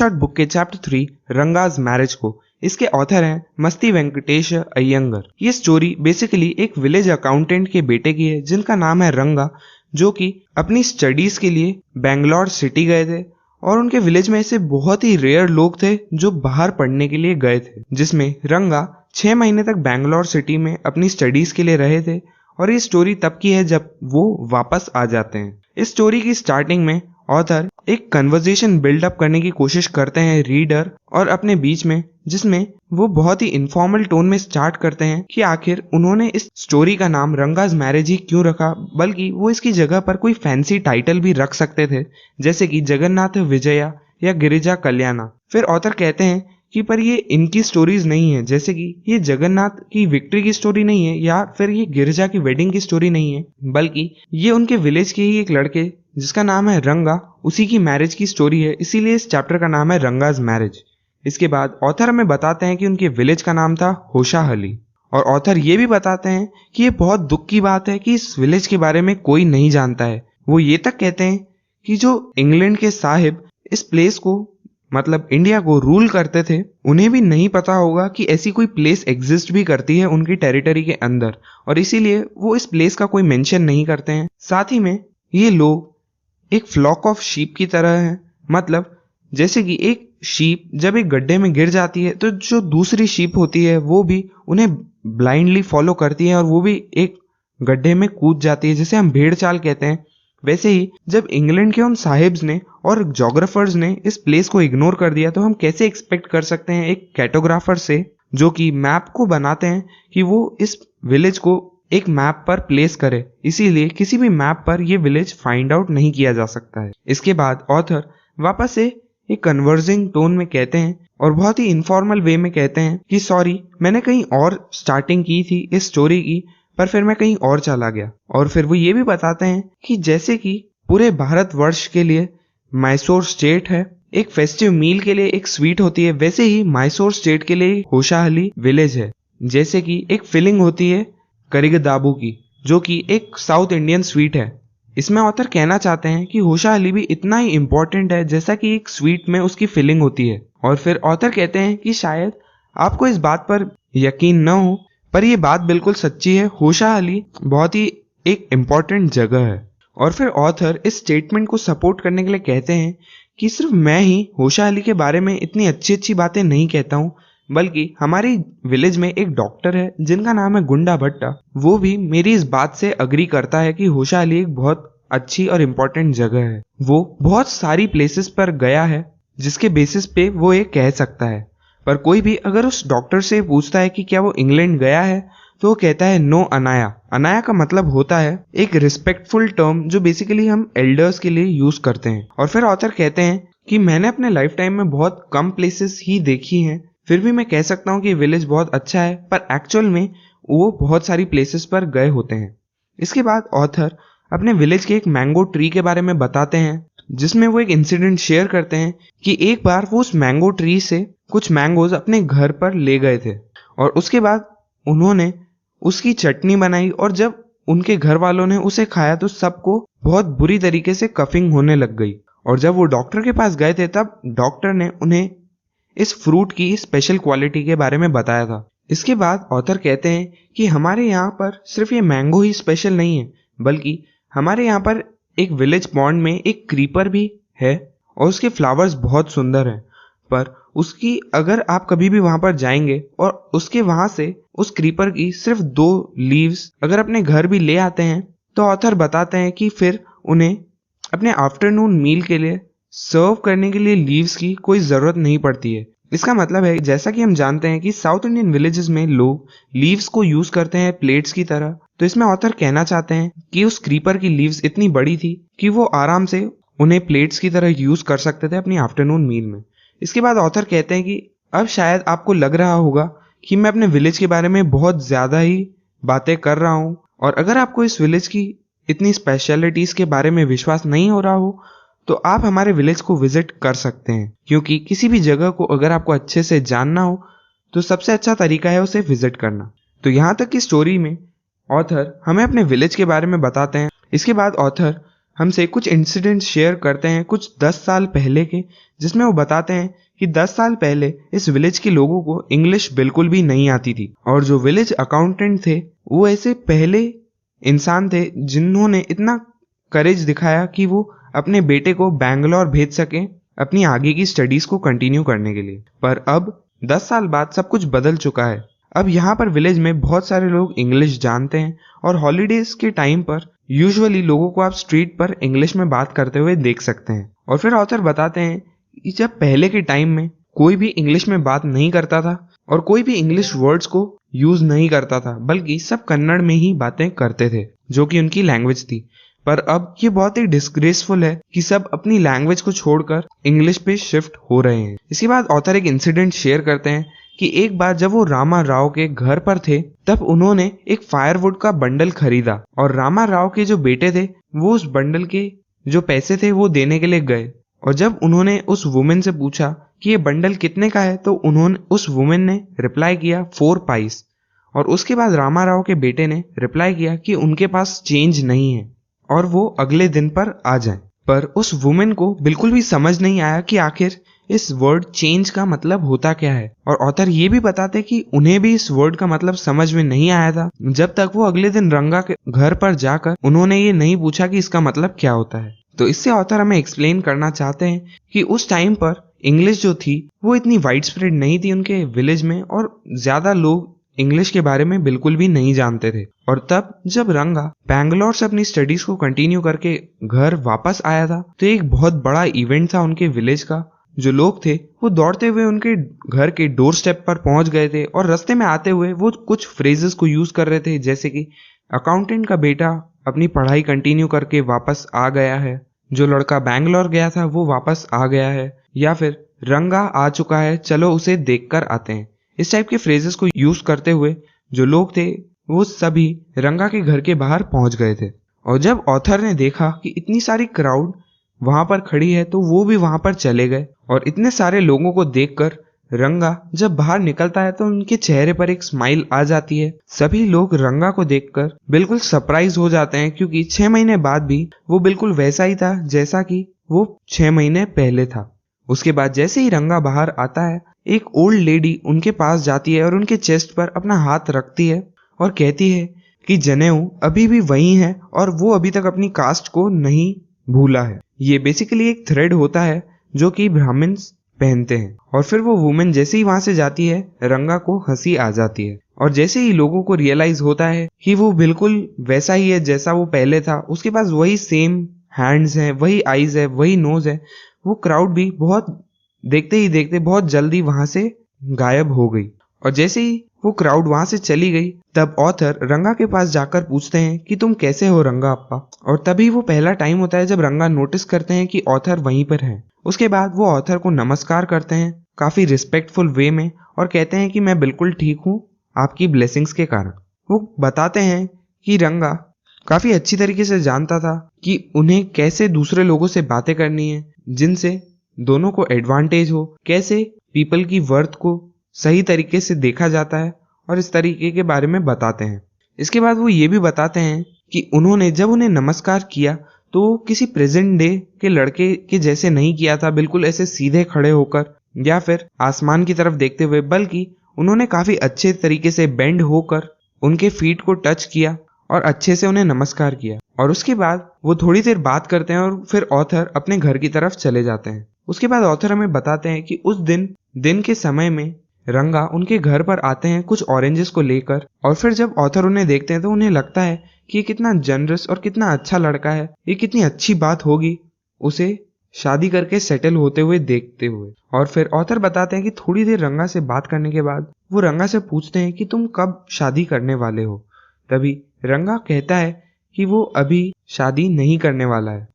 Short book के chapter 3 Ranga's marriage को। इसके ऑथर हैं मस्ती वेंकटेश अयंगर। ये स्टोरी बेसिकली एक विलेज अकाउंटेंट के बेटे की है जिनका नाम है रंगा, जो कि अपनी स्टडीज के लिए बेंगलोर सिटी गए थे और उनके विलेज में ऐसे बहुत ही रेयर लोग थे जो बाहर पढ़ने के लिए गए थे, जिसमें रंगा 6 महीने तक बेंगलोर सिटी में अपनी स्टडीज के लिए रहे थे। और ये स्टोरी तब की है जब वो वापस आ जाते हैं। इस स्टोरी की स्टार्टिंग में ऑथर एक कन्वर्सेशन बिल्डअप करने की कोशिश करते हैं रीडर और अपने बीच में, जिसमें वो बहुत ही इनफॉर्मल टोन में स्टार्ट करते हैं कि आखिर उन्होंने इस स्टोरी का नाम रंगाज मैरिज ही क्यों रखा, बल्कि वो इसकी जगह पर कोई फैंसी टाइटल भी रख सकते थे, जैसे कि जगन्नाथ विजया या गिरिजा कल्याणा। फिर ऑथर कहते हैं कि पर ये इनकी स्टोरीज नहीं है, जैसे कि ये जगन्नाथ की विक्ट्री की स्टोरी नहीं है या फिर ये गिरिजा की वेडिंग की स्टोरी नहीं है, बल्कि ये उनके विलेज के ही एक लड़के जिसका नाम है रंगा, उसी की मैरिज की स्टोरी है। इसीलिए इस चैप्टर का नाम है रंगाज मैरिज। इसके बाद ऑथर हमें बताते हैं कि उनके विलेज का नाम था होशाहली, और ऑथर ये भी बताते हैं कि ये बहुत दुख की बात है कि इस विलेज के बारे में कोई नहीं जानता है। वो ये तक कहते हैं कि जो इंग्लैंड के साहिब इस प्लेस को मतलब इंडिया को रूल करते थे, उन्हें भी नहीं पता होगा कि ऐसी कोई प्लेस एग्जिस्ट भी करती है उनकी टेरिटरी के अंदर, और इसीलिए वो इस प्लेस का कोई मेंशन नहीं करते हैं। साथ ही में ये लोग एक फ्लॉक ऑफ शीप की तरह है, मतलब जैसे कि एक शीप जब एक गड्ढे में गिर जाती है तो जो दूसरी शीप होती है वो भी उन्हें ब्लाइंडली फॉलो करती है और वो भी एक गड्ढे में कूद जाती है, जिसे हम भेड़ चाल कहते हैं। वैसे ही जब इंग्लैंड के उन साहिब्स ने और जोग्राफर्स ने इस प्लेस को इग्नोर कर दिया, तो हम कैसे एक्सपेक्ट कर सकते हैं एक कैटोग्राफर से जो कि मैप को बनाते हैं कि वो इस विलेज को एक मैप पर प्लेस करे। इसीलिए किसी भी मैप पर ये विलेज फाइंड आउट नहीं किया जा सकता है। इसके बाद ऑथर वापस से एक कन्वर्जिंग टोन में कहते हैं और बहुत ही इनफॉर्मल वे में कहते हैं कि सॉरी, मैंने कहीं और स्टार्टिंग की थी इस स्टोरी की, पर फिर मैं कहीं और चला गया। और फिर वो ये भी बताते हैं कि जैसे कि पूरे भारतवर्ष के लिए मैसूर स्टेट है, एक फेस्टिव मील के लिए एक स्वीट होती है, वैसे ही मैसूर स्टेट के लिए होशाहली विलेज है। जैसे कि एक फिलिंग होती है करिगदाबू की, जो कि एक साउथ इंडियन स्वीट है। इसमें ऑथर कहना चाहते हैं कि होशाहली भी इतना ही इम्पोर्टेंट है जैसा कि एक स्वीट में उसकी फिलिंग होती है। और फिर ऑथर कहते हैं कि शायद आपको इस बात पर यकीन न हो, पर यह बात बिल्कुल सच्ची है, होशाहली बहुत ही एक इम्पॉर्टेंट जगह है। और फिर ऑथर इस स्टेटमेंट को सपोर्ट करने के लिए कहते हैं कि सिर्फ मैं ही होशाहली के बारे में इतनी अच्छी अच्छी बातें नहीं कहता हूँ, बल्कि हमारी विलेज में एक डॉक्टर है जिनका नाम है गुंडा भट्टा, वो भी मेरी इस बात से अग्री करता है कि होशाहली एक बहुत अच्छी और इम्पोर्टेंट जगह है। वो बहुत सारी प्लेसेस पर गया है जिसके बेसिस पे वो ये कह सकता है। पर कोई भी अगर उस डॉक्टर से पूछता है कि क्या वो इंग्लैंड गया है, तो वो कहता है नो अनाया। अनाया का मतलब होता है एक रिस्पेक्टफुल टर्म जो बेसिकली हम एल्डर्स के लिए यूज करते हैं। और फिर ऑथर कहते हैं कि मैंने अपने लाइफ टाइम में बहुत कम प्लेसेस ही देखी हैं, फिर भी मैं कह सकता हूँ कि विलेज बहुत अच्छा है, पर एक्चुअल में वो बहुत सारी प्लेसेस पर गए होते हैं। इसके बाद ऑथर अपने विलेज के एक मैंगो ट्री के बारे में बताते हैं, जिसमें वो एक इंसिडेंट शेयर करते हैं कि एक बार वो उस मैंगो ट्री से कुछ मैंगोज अपने घर पर ले गए थे और उसके बाद उन्होंने उसकी चटनी बनाई, और जब उनके घर वालों ने उसे खाया तो सबको बहुत बुरी तरीके से कफिंग होने लग गई। और जब वो डॉक्टर के पास गए थे तब डॉक्टर ने उन्हें इस फ्रूट की स्पेशल क्वालिटी के बारे में बताया था। इसके बाद ऑथर कहते हैं कि हमारे यहाँ पर सिर्फ ये मैंगो ही स्पेशल नहीं है, बल्कि हमारे यहाँ पर एक विलेज पॉन्ड में एक क्रीपर भी है और उसके फ्लावर्स बहुत सुंदर हैं, पर उसकी अगर आप कभी भी वहां पर जाएंगे और उसके वहां से उस क्रीपर की सिर्फ 2 लीव्स अगर अपने घर भी ले आते हैं, तो ऑथर बताते हैं कि फिर उन्हें अपने आफ्टरनून मील के लिए सर्व करने के लिए लीव्स की कोई जरूरत नहीं पड़ती है। इसका मतलब है, जैसा कि हम जानते हैं कि साउथ इंडियन विलेजेस में लोग लीव्स को यूज करते हैं प्लेट्स की तरह, तो इसमें ऑथर कहना चाहते हैं कि उस क्रीपर की लीव्स इतनी बड़ी थी कि वो आराम से उन्हें प्लेट्स की तरह यूज कर सकते थे अपनी आफ्टरनून मील में। इसके बाद ऑथर कहते हैं कि अब शायद आपको लग रहा होगा कि मैं अपने विलेज के बारे में बहुत ज्यादा ही बातें कर रहा हूँ, और अगर आपको इस विलेज की इतनी स्पेशलिटीज के बारे में विश्वास नहीं हो रहा हो, तो आप हमारे विलेज को विजिट कर सकते हैं, क्योंकि किसी भी जगह को अगर आपको अच्छे से जानना हो तो सबसे अच्छा तरीका है उसे विजिट करना। तो यहाँ तक की स्टोरी में ऑथर हमें अपने विलेज के बारे में बताते हैं। इसके बाद ऑथर हमसे कुछ इंसिडेंट्स शेयर करते हैं कुछ 10 साल पहले के, जिसमें वो बताते हैं कि 10 साल पहले इस विलेज के लोगों को इंग्लिश बिल्कुल भी नहीं आती थी, और जो विलेज अकाउंटेंट थे वो ऐसे पहले इंसान थे जिन्होंने इतना करेज दिखाया कि वो अपने बेटे को बैंगलोर भेज सकें अपनी आगे की स्टडीज को कंटिन्यू करने के लिए। पर अब 10 साल बाद सब कुछ बदल चुका है। अब यहाँ पर विलेज में बहुत सारे लोग इंग्लिश जानते हैं और हॉलीडेज के टाइम पर यूजुअली लोगों को आप स्ट्रीट पर इंग्लिश में बात करते हुए देख सकते हैं। और फिर ऑथर बताते हैं कि जब पहले के टाइम में कोई भी इंग्लिश में बात नहीं करता था और कोई भी इंग्लिश वर्ड्स को यूज नहीं करता था, बल्कि सब कन्नड़ में ही बातें करते थे जो कि उनकी लैंग्वेज थी। पर अब ये बहुत ही डिस्ग्रेसफुल है कि सब अपनी लैंग्वेज को छोड़कर इंग्लिश पे शिफ्ट हो रहे हैं। इसके बाद ऑथर एक इंसिडेंट शेयर करते हैं कि एक बार जब वो रामा राव के घर पर थे तब उन्होंने एक फायरवुड का बंडल खरीदा और रामा राव के जो बेटे थे वो उस बंडल के जो पैसे थे वो देने के लिए गए। और जब उन्होंने उस वुमेन से पूछा कि ये बंडल कितने का है तो उस वुमेन ने रिप्लाई किया 4 पाइस। और उसके बाद रामा राव के बेटे ने रिप्लाई किया कि उनके पास चेंज नहीं है और वो अगले दिन पर आ जाए। पर उस वुमेन को बिल्कुल भी समझ नहीं आया कि आखिर इस वर्ड चेंज का मतलब होता क्या है। और ऑथर ये भी बताते कि उन्हें भी इस वर्ड का मतलब समझ में नहीं आया था जब तक वो अगले दिन रंगा के घर पर जाकर उन्होंने ये नहीं पूछा कि इसका मतलब क्या होता है। तो इससे ऑथर हमें एक्सप्लेन करना चाहते हैं कि उस टाइम पर इंग्लिश जो थी वो इतनी वाइड स्प्रेड नहीं थी उनके विलेज में और ज्यादा लोग इंग्लिश के बारे में बिल्कुल भी नहीं जानते थे। और तब जब रंगा बैंगलोर से अपनी स्टडीज को कंटिन्यू करके घर वापस आया था तो एक बहुत बड़ा इवेंट था उनके विलेज का। जो लोग थे वो दौड़ते हुए उनके घर के डोर स्टेप पर पहुंच गए थे और रास्ते में आते हुए वो कुछ फ्रेजेस को यूज कर रहे थे, जैसे कि अकाउंटेंट का बेटा अपनी पढ़ाई कंटिन्यू करके वापस आ गया है, जो लड़का बैंगलोर गया था वो वापस आ गया है, या फिर रंगा आ चुका है चलो उसे देखकर आते हैं। इस टाइप के फ्रेजेस को यूज करते हुए जो लोग थे वो सभी रंगा के घर के बाहर पहुंच गए थे। और जब ऑथर ने देखा कि इतनी सारी क्राउड वहां पर खड़ी है तो वो भी वहां पर चले गए। और इतने सारे लोगों को देखकर रंगा जब बाहर निकलता है तो उनके चेहरे पर एक स्माइल आ जाती है। सभी लोग रंगा को देखकर बिल्कुल सरप्राइज हो जाते हैं क्योंकि 6 महीने बाद भी वो बिल्कुल वैसा ही था जैसा कि वो 6 महीने पहले था। उसके बाद जैसे ही रंगा बाहर आता है एक ओल्ड लेडी उनके पास जाती है और उनके चेस्ट पर अपना हाथ रखती है और कहती है कि जनेऊ अभी भी वही है और वो अभी तक अपनी कास्ट को नहीं भूला है। ये बेसिकली एक थ्रेड होता है जो कि ब्राह्मण्स पहनते हैं। और फिर वो वुमेन जैसे ही वहां से जाती है रंगा को हंसी आ जाती है और जैसे ही लोगों को रियलाइज होता है कि वो बिल्कुल वैसा ही है जैसा वो पहले था, उसके पास वही सेम हैंड्स हैं, वही आईज है, वही नोज है, वो क्राउड भी बहुत देखते ही देखते बहुत जल्दी वहां से गायब हो गई। और जैसे ही वो क्राउड वहां से चली गई तब ऑथर रंगा के पास जाकर पूछते हैं कि तुम कैसे हो रंगा अप्पा। और तभी वो पहला टाइम होता है जब रंगा नोटिस करते हैं कि ऑथर वहीं पर है। उसके बाद वो ऑथर को नमस्कार करते हैं काफी रिस्पेक्टफुल वे में और कहते हैं कि मैं बिल्कुल ठीक हूँ आपकी ब्लेसिंग्स के कारण। वो बताते हैं कि रंगा काफी अच्छी तरीके से जानता था कि उन्हें कैसे दूसरे लोगों से बातें करनी है जिनसे दोनों को एडवांटेज हो, कैसे पीपल की वर्थ को सही तरीके से देखा जाता है और इस तरीके के बारे में बताते हैं। इसके बाद वो ये भी बताते हैं कि उन्होंने जब उन्हें नमस्कार किया तो किसी प्रेजेंट डे के लड़के के जैसे नहीं किया था, बिल्कुल ऐसे सीधे खड़े होकर या फिर आसमान की तरफ देखते हुए, बल्कि उन्होंने काफी अच्छे तरीके से बेंड होकर उनके फीट को टच किया और अच्छे से उन्हें नमस्कार किया। और उसके बाद वो थोड़ी देर बात करते हैं और फिर ऑथर अपने घर की तरफ चले जाते हैं। उसके बाद ऑथर हमें बताते हैं कि उस दिन के समय में रंगा उनके घर पर आते हैं कुछ ऑरेंजेस को लेकर। और फिर जब ऑथर उन्हें देखते हैं तो उन्हें लगता है कि ये कितना जनरस और कितना अच्छा लड़का है, ये कितनी अच्छी बात होगी उसे शादी करके सेटल होते हुए देखते हुए। और फिर ऑथर बताते हैं कि थोड़ी देर रंगा से बात करने के बाद वो रंगा से पूछते हैं कि तुम कब शादी करने वाले हो। तभी रंगा कहता है कि वो अभी शादी नहीं करने वाला है।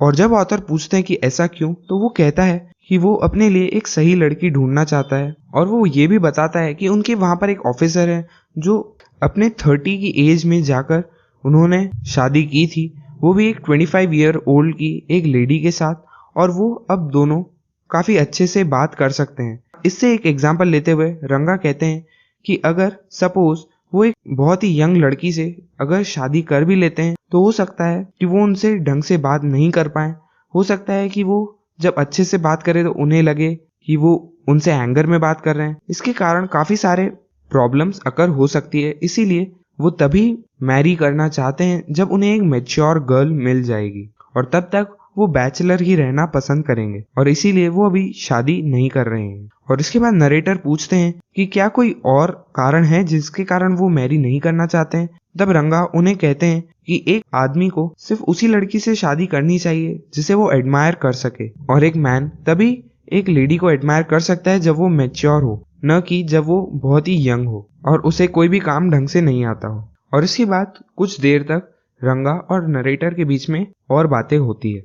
और जब ऑथर पूछते हैं कि ऐसा क्यों, तो वो कहता है कि वो अपने लिए एक सही लड़की ढूंढना चाहता है। और वो ये भी बताता है कि उनके वहां पर एक ऑफिसर है जो अपने 30 की एज में जाकर उन्होंने शादी की थी, वो भी एक 25 ईयर ओल्ड की एक लेडी के साथ, और वो अब दोनों काफी अच्छे से बात कर सकते हैं। इससे एक एग्जाम्पल लेते हुए रंगा कहते हैं कि अगर सपोज वो एक बहुत ही यंग लड़की से अगर शादी कर भी लेते हैं तो हो सकता है कि वो उनसे ढंग से बात नहीं कर पाए। हो सकता है कि वो जब अच्छे से बात करे तो उन्हें लगे कि वो उनसे एंगर में बात कर रहे हैं। इसके कारण काफी सारे प्रॉब्लम्स अकर हो सकती है। इसीलिए वो तभी मैरी करना चाहते हैं जब उन्हें एक मैच्योर गर्ल मिल जाएगी, और तब तक वो बैचलर ही रहना पसंद करेंगे और इसीलिए वो अभी शादी नहीं कर रहे हैं। और इसके बाद नरेटर पूछते हैं कि क्या कोई और कारण है जिसके कारण वो मैरी नहीं करना चाहते हैं। तब रंगा उन्हें कहते हैं कि एक आदमी को सिर्फ उसी लड़की से शादी करनी चाहिए जिसे वो एडमायर कर सके, और एक मैन तभी एक लेडी को एडमायर कर सकता है जब वो मैच्योर हो, न कि जब वो बहुत ही यंग हो और उसे कोई भी काम ढंग से नहीं आता हो। और इसके बाद कुछ देर तक रंगा और नरेटर के बीच में और बातें होती है।